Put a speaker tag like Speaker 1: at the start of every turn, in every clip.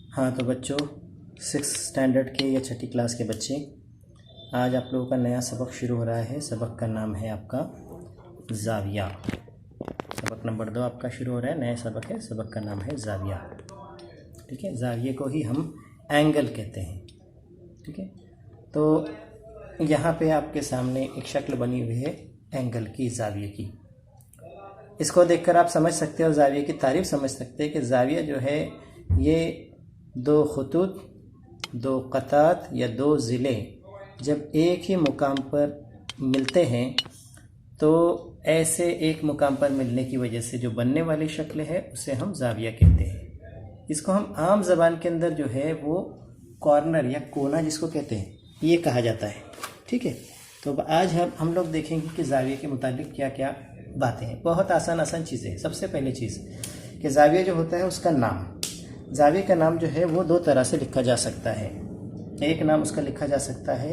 Speaker 1: हाँ तो बच्चों, 6th स्टैंडर्ड के या छठी क्लास के बच्चे, आज आप लोगों का नया सबक शुरू हो रहा है। सबक का नाम है आपका ज़ाविया। सबक नंबर 2 आपका शुरू हो रहा है, नया सबक है। सबक का नाम है ज़ाविया। ठीक है, ज़ाविये को ही हम एंगल कहते हैं। ठीक है, तो यहाँ पे आपके सामने एक शक्ल बनी हुई है एंगल की, ज़ाविये की। इसको देखकर आप समझ सकते हो, ज़ाविये की तारीफ समझ सकते हैं कि ज़ाविया जो है ये दो खतूत, दो क़तात या दो ज़िले जब एक ही मुकाम पर मिलते हैं तो ऐसे एक मुकाम पर मिलने की वजह से जो बनने वाली शक्ल है उसे हम ज़ाविया कहते हैं। इसको हम आम ज़बान के अंदर जो है वो कॉर्नर या कोना जिसको कहते हैं, ये कहा जाता है। ठीक है, तो आज हम लोग देखेंगे कि ज़ाविया के मुतालिक क्या क्या बातें हैं। बहुत आसान चीज़ें हैं। सबसे पहली चीज़ कि ज़ाविया जो होता है उसका नाम, ज़ाविये का नाम जो है वो दो तरह से लिखा जा सकता है। एक नाम उसका लिखा जा सकता है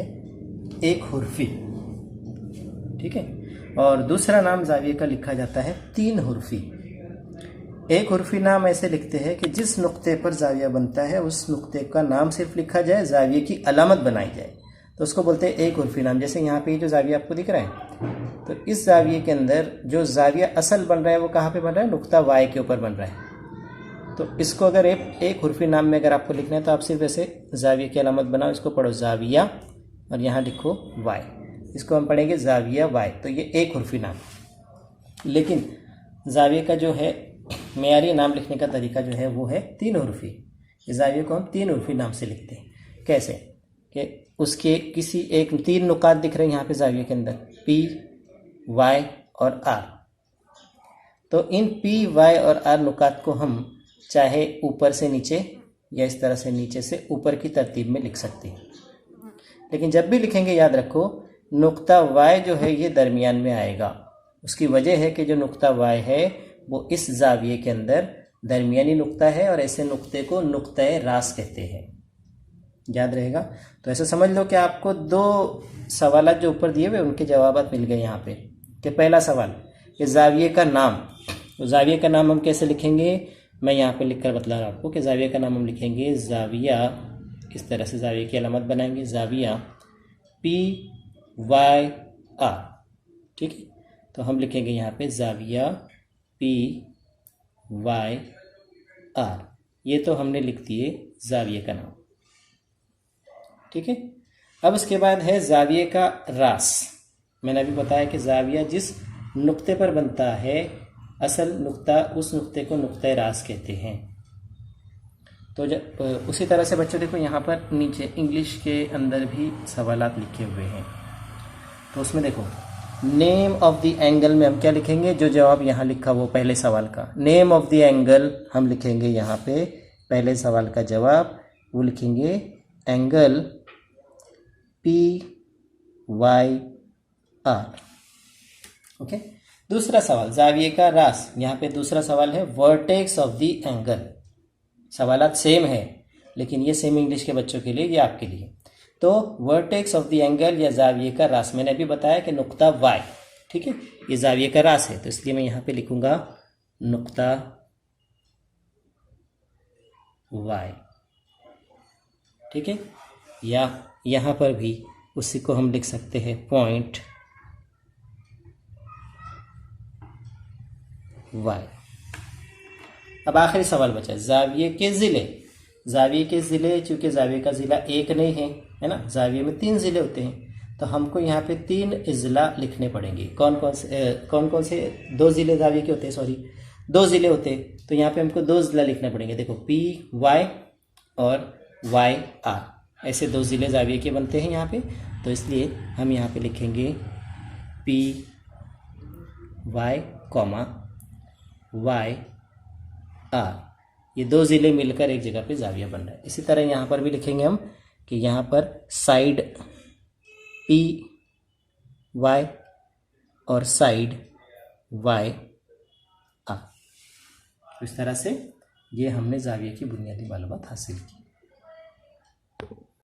Speaker 1: एक हुर्फी, ठीक है, और दूसरा नाम ज़ाविये का लिखा जाता है 3 हुर्फी। एक हुर्फी नाम ऐसे लिखते हैं कि जिस नुक्ते पर ज़ाविया बनता है उस नुक्ते का नाम सिर्फ लिखा जाए, ज़ाविये की अलामत बनाई जाए, तो उसको बोलते हैं एक हुर्फी नाम। जैसे यहाँ पे जो ज़ाविया आपको दिख रहा है, तो इस ज़ाविये के अंदर जो ज़ाविया असल बन रहा है वो कहाँ पे बन रहा है? नुक्ता वाई के ऊपर बन रहा है। तो इसको अगर एक हुर्फी नाम में अगर आपको लिखना है तो आप सिर्फ ऐसे ज़ाविया की अलामत बनाओ, इसको पढ़ो ज़ाविया और यहाँ लिखो वाई, इसको हम पढ़ेंगे ज़ाविया वाई। तो ये एक हुर्फी नाम। लेकिन ज़ाविये का जो है मेयारी नाम लिखने का तरीका जो है वो है 3 हुर्फी। ज़ाविये को हम 3 हुर्फी नाम से लिखते हैं। कैसे कि उसके किसी एक 3 नुकात दिख रहे हैं यहाँ पे ज़ाविये के अंदर, पी, वाई और आर। तो इन पी, वाई और आर नुकात को हम चाहे ऊपर से नीचे या इस तरह से नीचे से ऊपर की तरतीब में लिख सकते हैं। लेकिन जब भी लिखेंगे याद रखो नुक्ता वाई जो है ये दरमियान में आएगा। उसकी वजह है कि जो नुक्ता वाई है वो इस ज़ाविये के अंदर दरमियानी नुक्ता है और ऐसे नुक्ते को नुक्ता रास कहते हैं। याद रहेगा। तो ऐसा समझ लो कि आपको 2 सवाल जो ऊपर दिए हुए उनके जवाब मिल गए यहाँ पे। कि पहला सवाल कि ज़ाविये का नाम, तो ज़ाविये का नाम हम कैसे लिखेंगे? मैं यहाँ पे लिखकर बतला रहा हूँ आपको कि ज़ाविया का नाम हम लिखेंगे ज़ाविया, इस तरह से ज़ाविया की अलामत बनाएंगे ज़ाविया पी वाई आर। ठीक है, तो हम लिखेंगे यहाँ पे ज़ाविया पी वाई आर। ये तो हमने लिख दिए ज़ाविये का नाम। ठीक है, अब इसके बाद है ज़ाविये का रास। मैंने अभी बताया कि ज़ाविया जिस नुक्ते पर बनता है असल नुक्ता, उस नुक्ते को नुक्ता रास कहते हैं। तो जब उसी तरह से बच्चों देखो यहाँ पर नीचे इंग्लिश के अंदर भी सवालात लिखे हुए हैं। तो उसमें देखो नेम ऑफ द एंगल में हम क्या लिखेंगे? जो जवाब यहाँ लिखा वो पहले सवाल का नेम ऑफ द एंगल हम लिखेंगे यहाँ पे। पहले सवाल का जवाब वो लिखेंगे angle P Y R. Okay, दूसरा सवाल ज़ाविये का रास। यहाँ पे दूसरा सवाल है वर्टेक्स ऑफ द एंगल। सवालात सेम है लेकिन ये सेम इंग्लिश के बच्चों के लिए, ये आपके लिए। तो वर्टेक्स ऑफ द एंगल या ज़ाविये का रास, मैंने अभी बताया कि नुक्ता वाई, ठीक है, ये ज़ाविये का रास है, तो इसलिए मैं यहाँ पे लिखूंगा नुक्ता वाई। ठीक है, या यहाँ पर भी उसी को हम लिख सकते हैं पॉइंट वाई। अब आखिरी सवाल बचा ज़ाविये के ज़िले। ज़ाविये के ज़िले, चूँकि ज़ाविये का ज़िला एक नहीं है ना, ज़ाविये में 3 ज़िले होते हैं, तो हमको यहाँ पे 3 ज़िला लिखने पड़ेंगे। कौन कौन से 2 ज़िले ज़ाविये के होते हैं, सॉरी 2 ज़िले होते हैं, तो यहाँ पे हमको 2 ज़िला लिखने पड़ेंगे। देखो पी वाई और वाई आर, ऐसे 2 ज़िले ज़ाविये के बनते हैं यहाँ पे। तो इसलिए हम यहाँ पे लिखेंगे P Y comma Y R, ये 2 ज़िले मिलकर एक जगह पे ज़ाविया बन रहा है। इसी तरह यहाँ पर भी लिखेंगे हम कि यहाँ पर साइड पी वाई और साइड वाई आर। इस तरह से ये हमने ज़ाविया की बुनियादी मालूमात हासिल की।